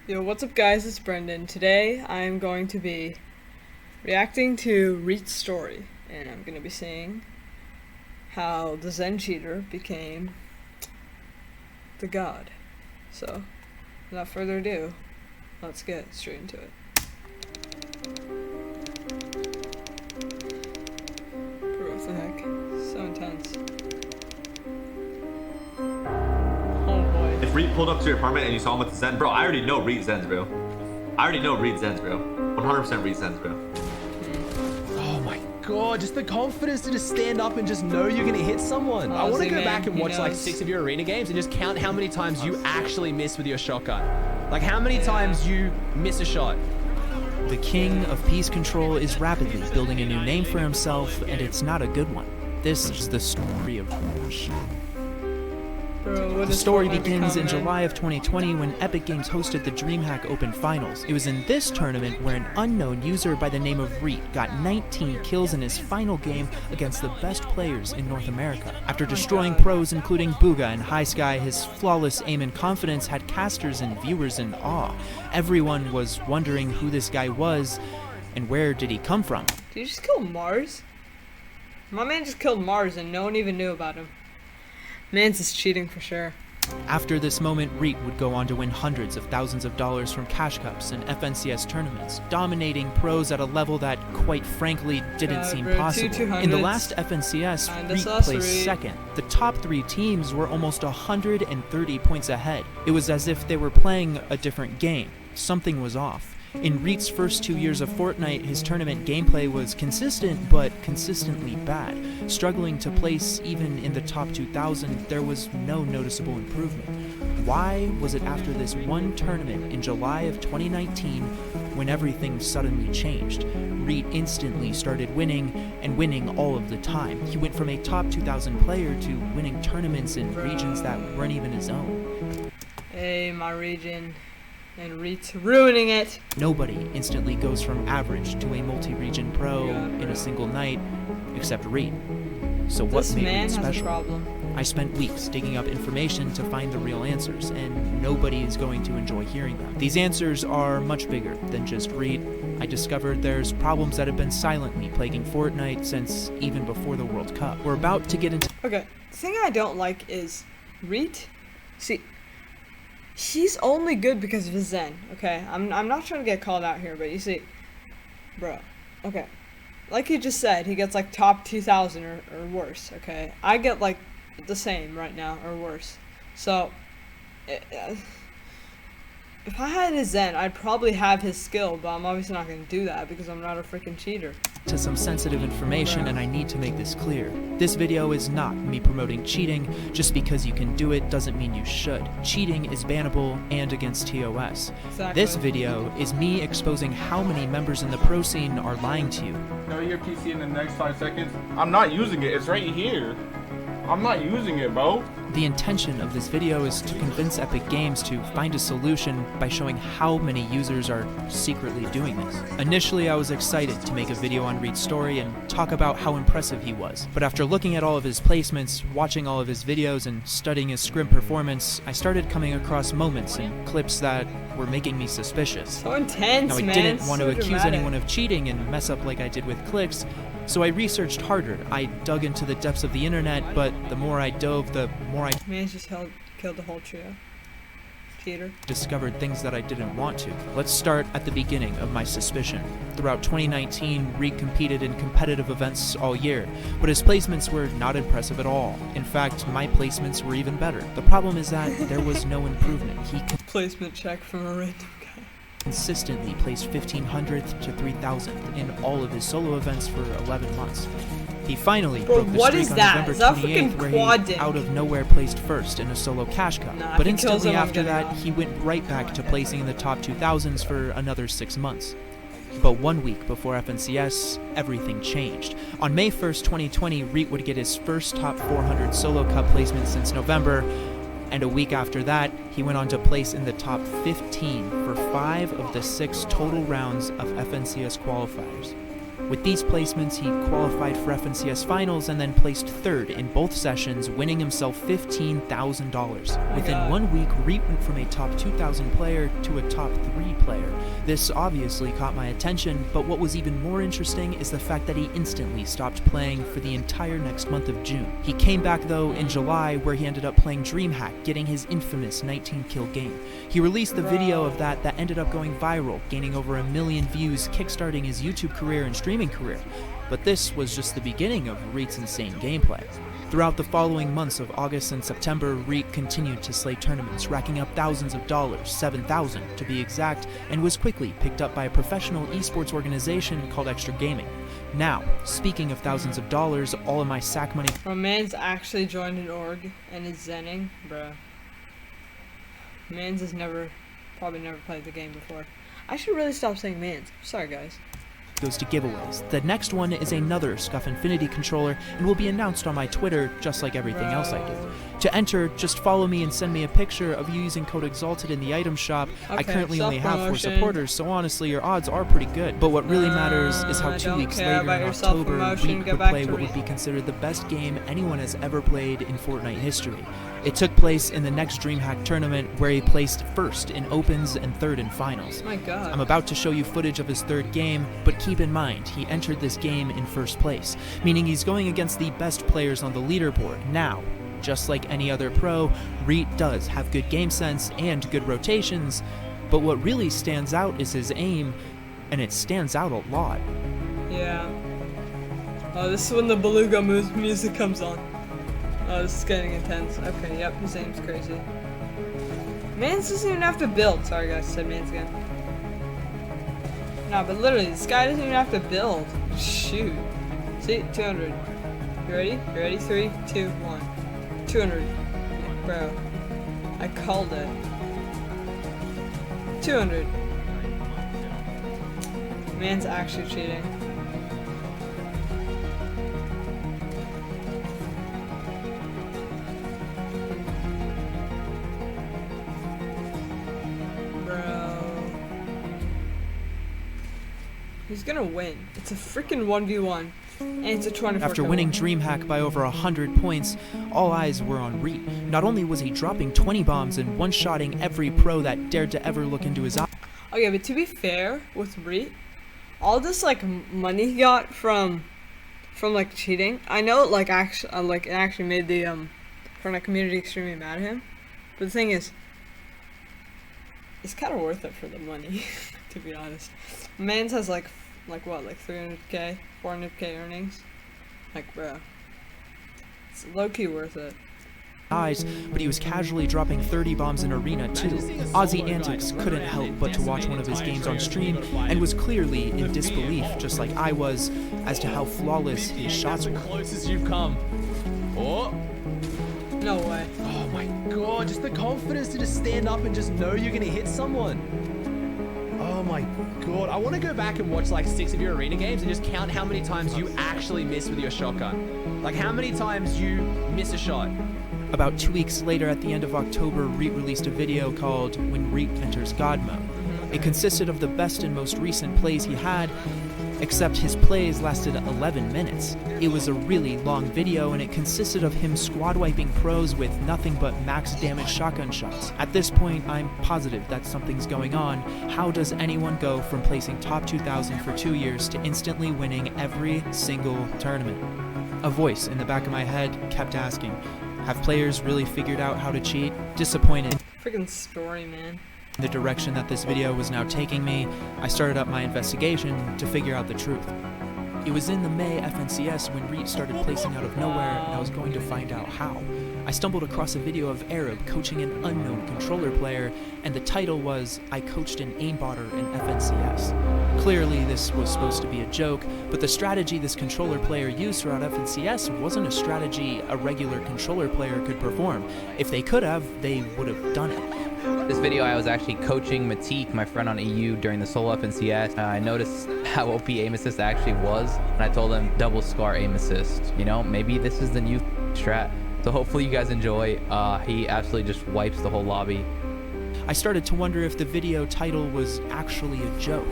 Yo, what's up guys, it's Brendan. Today I'm going to be reacting to Reet's story, and I'm going to be seeing how the Zen cheater became the god. So, without further ado, let's get straight into it. Bro, what the heck? So intense. If Reet pulled up to your apartment and you saw him with the Zenned, bro, I already know Reet Zens, bro. I already know Reet Zens, bro. 100% Reet Zens, bro. Oh my god, just the confidence to just stand up and just know you're gonna hit someone. I want to go back and watch like 6 of your arena games and just count how many times you actually miss with your shotgun. Like how many times you miss a shot. The king of peace control is rapidly building a new name for himself, and it's not a good one. This is the story of Bro, The story begins in July of 2020 when Epic Games hosted the DreamHack Open Finals. It was in this tournament where an unknown user by the name of Reet got 19 kills in his final game against the best players in North America. After destroying pros including Booga and High Sky, his flawless aim and confidence had casters and viewers in awe. Everyone was wondering who this guy was and where did he come from. Did you just kill Mars? My man just killed Mars and no one even knew about him. Man's is cheating for sure. After this moment, Reet would go on to win hundreds of thousands of dollars from cash cups and FNCS tournaments, dominating pros at a level that, quite frankly, didn't seem possible. In the last FNCS, Reet placed second. The top 3 teams were almost 130 points ahead. It was as if they were playing a different game. Something was off. In Reet's first 2 years of Fortnite, his tournament gameplay was consistent, but consistently bad. Struggling to place even in the top 2,000, there was no noticeable improvement. Why was it after this one tournament in July of 2019 when everything suddenly changed? Reet instantly started winning, and winning all of the time. He went from a top 2,000 player to winning tournaments in regions that weren't even his own. Hey, my region. And Reet's ruining it. Nobody instantly goes from average to a multi-region pro in a single night, except Reet. So what made Reet special? I spent weeks digging up information to find the real answers, and nobody is going to enjoy hearing them. These answers are much bigger than just Reet. I discovered there's problems that have been silently plaguing Fortnite since even before the World Cup. We're about to get into... Okay, the thing I don't like is Reet. See, he's only good because of his Zen, okay? I'm not trying to get called out here, but you see, bro, okay. Like he just said, he gets like top 2,000 or worse, okay? I get like the same right now, or worse. So, if I had his Zen, I'd probably have his skill, but I'm obviously not going to do that because I'm not a freaking cheater. To some sensitive information, and I need to make this clear. This video is not me promoting cheating. Just because you can do it doesn't mean you should. Cheating is bannable and against TOS. Exactly. This video is me exposing how many members in the pro scene are lying to you. Tell your PC in the next 5 seconds. I'm not using it. It's right here. I'm not using it, bro. The intention of this video is to convince Epic Games to find a solution by showing how many users are secretly doing this. Initially, I was excited to make a video on Reet's story and talk about how impressive he was. But after looking at all of his placements, watching all of his videos, and studying his scrim performance, I started coming across moments and clips that were making me suspicious. So intense, now, I man. didn't want to accuse dramatic. anyone of cheating and mess up like I did with clicks, so I researched harder. I dug into the depths of the internet, but the more I dove, the more I Man just killed the whole trio. Cheater. discovered things that I didn't want to. Let's start at the beginning of my suspicion. Throughout 2019, Reet competed in competitive events all year, but his placements were not impressive at all. In fact, my placements were even better. The problem is that there was no improvement. He Placement check from a random guy. consistently placed 1,500th to 3,000th in all of his solo events for 11 months. He finally broke the streak on November 28th where he out of nowhere placed first in a solo cash cup. But instantly after that, he went right back to placing in the top 2,000s for another 6 months. But 1 week before FNCS, everything changed. On May 1st, 2020, Reet would get his first top 400 solo cup placement since November, and a week after that, he went on to place in the top 15 for 5 of the 6 total rounds of FNCS qualifiers. With these placements, he qualified for FNCS finals and then placed third in both sessions, winning himself $15,000. Within 1 week, Reet went from a top 2,000 player to a top 3 player. This obviously caught my attention, but what was even more interesting is the fact that he instantly stopped playing for the entire next month of June. He came back though in July, where he ended up playing DreamHack, getting his infamous 19-kill game. He released the video of that ended up going viral, gaining over 1 million views, kickstarting his YouTube career and streaming career. But this was just the beginning of Reet's insane gameplay. Throughout the following months of August and September, Reet continued to slay tournaments, racking up thousands of dollars, 7,000 to be exact, and was quickly picked up by a professional esports organization called Extra Gaming. Now, speaking of thousands of dollars, all of my sack money— Bro, man's actually joined an org and is zenning, bro. Mans has probably never played the game before. I should really stop saying mans. Sorry, guys. Goes to giveaways. The next one is another Scuff Infinity controller and will be announced on my Twitter, just like everything else I do. To enter, just follow me and send me a picture of you using code EXALTED in the item shop. Okay, I currently only have 4 supporters, so honestly your odds are pretty good. But what really matters is how 2 weeks later in October, Reet would play what would be considered the best game anyone has ever played in Fortnite history. It took place in the next DreamHack tournament, where he placed first in opens and third in finals. My God. I'm about to show you footage of his third game, but keep in mind, he entered this game in first place, meaning he's going against the best players on the leaderboard. Now, just like any other pro, Reet does have good game sense and good rotations, but what really stands out is his aim, and it stands out a lot. Yeah. Oh, this is when the beluga music comes on. Oh, this is getting intense. Okay, yep, his aim's crazy. Mans doesn't even have to build. Sorry guys, I said mans again. No, but literally, this guy doesn't even have to build. Shoot. See, 200. You ready? You ready? 3, 2, 1. 200. Bro. I called it. 200. Man's actually cheating. He's gonna win. It's a freaking 1v1, and it's a 24. After winning DreamHack by over 100 points, all eyes were on Reet. Not only was he dropping 20 bombs and one-shotting every pro that dared to ever look into his eyes. Okay, but to be fair with Reet, all this like money he got from like cheating, I know it actually made the Fortnite community extremely mad at him. But the thing is, it's kind of worth it for the money, to be honest. Mans has like what, like 300k, 400k earnings? Like, bro, it's low-key worth it. But he was casually dropping 30 bombs in Arena too. Aussie Antics couldn't help but to watch one of his games on stream and was clearly in disbelief, just like I was, as to how flawless his shots were. Closest you've come. Oh. No way. Oh my God, just the confidence to just stand up and just know you're gonna hit someone. Oh my God, I want to go back and watch like 6 of your arena games and just count how many times you actually miss with your shotgun. Like how many times you miss a shot. About 2 weeks later, at the end of October, Reet released a video called When Reet Enters God Mode. It consisted of the best and most recent plays he had, except his plays lasted 11 minutes. It was a really long video, and it consisted of him squad wiping pros with nothing but max damage shotgun shots. At this point, I'm positive that something's going on. How does anyone go from placing top 2,000 for 2 years to instantly winning every single tournament? A voice in the back of my head kept asking, have players really figured out how to cheat? Disappointed. Freaking story, man. The direction that this video was now taking me, I started up my investigation to figure out the truth. It was in the May FNCS when Reet started placing out of nowhere, and I was going to find out how. I stumbled across a video of Arab coaching an unknown controller player, and the title was, I coached an aimbotter in FNCS. Clearly this was supposed to be a joke, but the strategy this controller player used throughout FNCS wasn't a strategy a regular controller player could perform. If they could have, they would have done it. This video I was actually coaching Matik, my friend on EU, during the solo FNCS. I noticed how OP aim assist actually was, and I told him double scar aim assist. You know, maybe this is the new strat. So hopefully you guys enjoy. He absolutely just wipes the whole lobby. I started to wonder if the video title was actually a joke.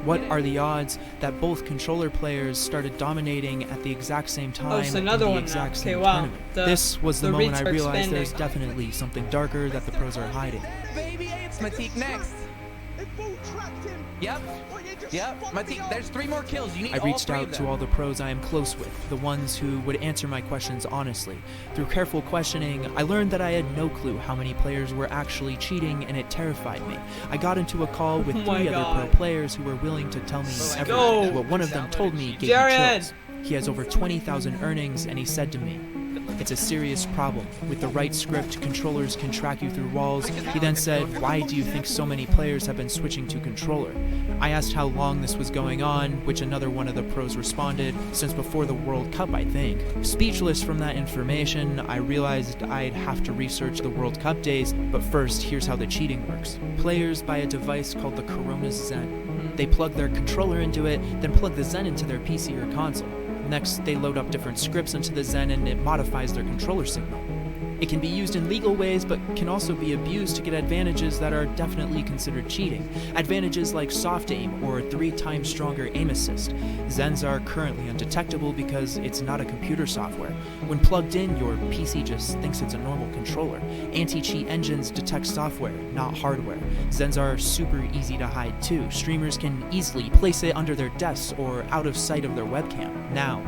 What are the odds that both controller players started dominating at the exact same time so in another the one exact now. same Okay, wow. tournament? The- This was the the moment Reets I are realized expanding. there's definitely something darker that the pros are hiding. Baby, it's Matik next. Yep. Yep. Matik, there's 3 more kills. You need I all reached 3 out of to them. all the pros I am close with, the ones who would answer my questions honestly. Through careful questioning, I learned that I had no clue how many players were actually cheating, and it terrified me. I got into a call with Oh my 3 other God. pro players who were willing to tell me everything. go. What one of them told me gave me Jared. chills. He has over 20,000 earnings, and he said to me, "It's a serious problem. With the right script, controllers can track you through walls." He then said, "Why do you think so many players have been switching to controller?" I asked how long this was going on, which another one of the pros responded, "Since before the World Cup, I think." Speechless from that information, I realized I'd have to research the World Cup days, but first, here's how the cheating works. Players buy a device called the Cronus Zenned. They plug their controller into it, then plug the Zenned into their PC or console. Next, they load up different scripts into the Zenned and it modifies their controller signal. It can be used in legal ways, but can also be abused to get advantages that are definitely considered cheating. Advantages like soft aim or 3 times stronger aim assist. Zens are currently undetectable because it's not a computer software. When plugged in, your PC just thinks it's a normal controller. Anti-cheat engines detect software, not hardware. Zens are super easy to hide too. Streamers can easily place it under their desks or out of sight of their webcam. Now,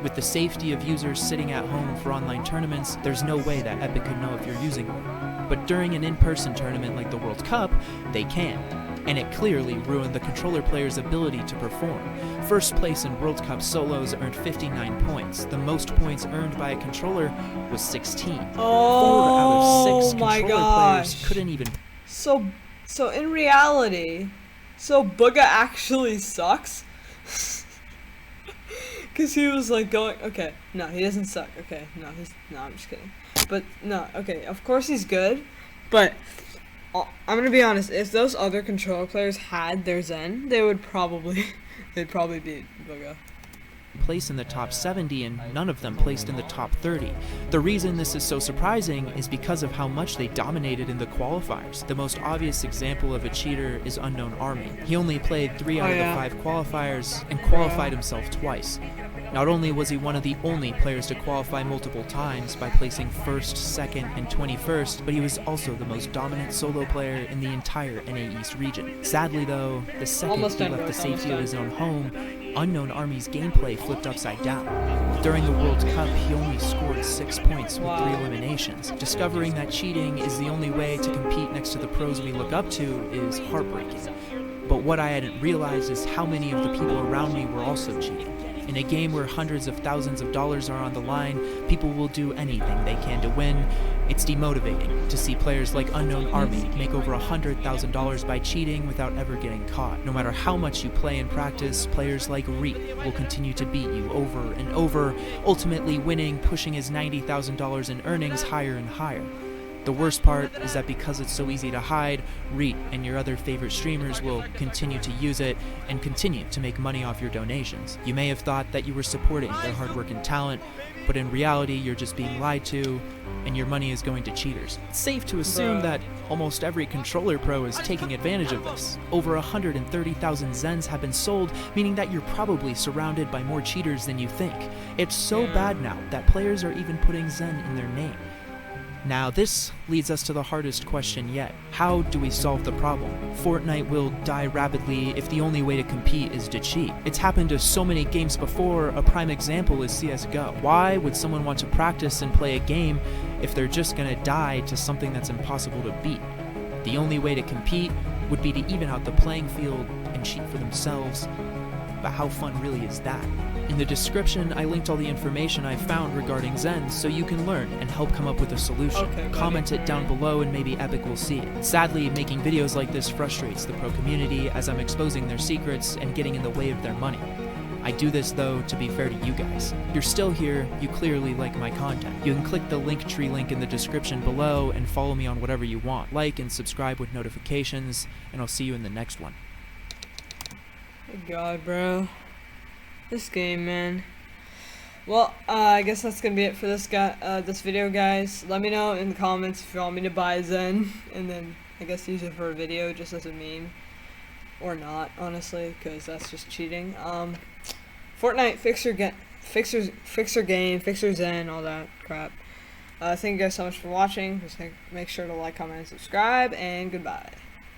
with the safety of users sitting at home for online tournaments, there's no way that Epic could know if you're using one. But during an in-person tournament like the World Cup, they can. And it clearly ruined the controller player's ability to perform. First place in World Cup solos earned 59 points. The most points earned by a controller was 16. 4 out of 6 my controller gosh. players couldn't even... So in reality, Booga actually sucks? Cause he was like going, okay, no, he doesn't suck, okay, no, I'm just kidding. But, no, okay, of course he's good, but, I'm gonna be honest, if those other controller players had their Zen, they'd probably beat Booga. Place in the top 70 and none of them placed in the top 30. The reason this is so surprising is because of how much they dominated in the qualifiers. The most obvious example of a cheater is Unknown Army. He only played 3 out of the 5 qualifiers and qualified himself twice. Not only was he one of the only players to qualify multiple times by placing 1st, 2nd, and 21st, but he was also the most dominant solo player in the entire NA East region. Sadly though, the second he left the safety of his own home, Unknown Army's gameplay flipped upside down. During the World Cup, he only scored 6 points with 3 eliminations. Discovering that cheating is the only way to compete next to the pros we look up to is heartbreaking. But what I hadn't realized is how many of the people around me were also cheating. In a game where hundreds of thousands of dollars are on the line, people will do anything they can to win. It's demotivating to see players like Unknown Army make over $100,000 by cheating without ever getting caught. No matter how much you play and practice, players like Reet will continue to beat you over and over, ultimately winning, pushing his $90,000 in earnings higher and higher. The worst part is that because it's so easy to hide, Reet and your other favorite streamers will continue to use it and continue to make money off your donations. You may have thought that you were supporting their hard work and talent, but in reality you're just being lied to, and your money is going to cheaters. It's safe to assume that almost every controller pro is taking advantage of this. Over 130,000 Zens have been sold, meaning that you're probably surrounded by more cheaters than you think. It's so bad now that players are even putting Zen in their name. Now this leads us to the hardest question yet. How do we solve the problem? Fortnite will die rapidly if the only way to compete is to cheat. It's happened to so many games before. A prime example is CSGO. Why would someone want to practice and play a game if they're just gonna die to something that's impossible to beat? The only way to compete would be to even out the playing field and cheat for themselves. But how fun really is that? In the description, I linked all the information I found regarding Zen so you can learn and help come up with a solution. Comment it down below and maybe Epic will see it. Sadly, making videos like this frustrates the pro community as I'm exposing their secrets and getting in the way of their money. I do this though to be fair to you guys. You're still here, you clearly like my content. You can click the Linktree link in the description below and follow me on whatever you want. Like and subscribe with notifications, and I'll see you in the next one. Good God, bro. This game, man. Well, I guess that's gonna be it for this video, guys. Let me know in the comments if you want me to buy Zen, and then I guess use it for a video just as a meme. or not, honestly, because that's just cheating. Fortnite, fix your game, fix your Zen, all that crap. Thank you guys so much for watching. Just make sure to like, comment, and subscribe, and goodbye.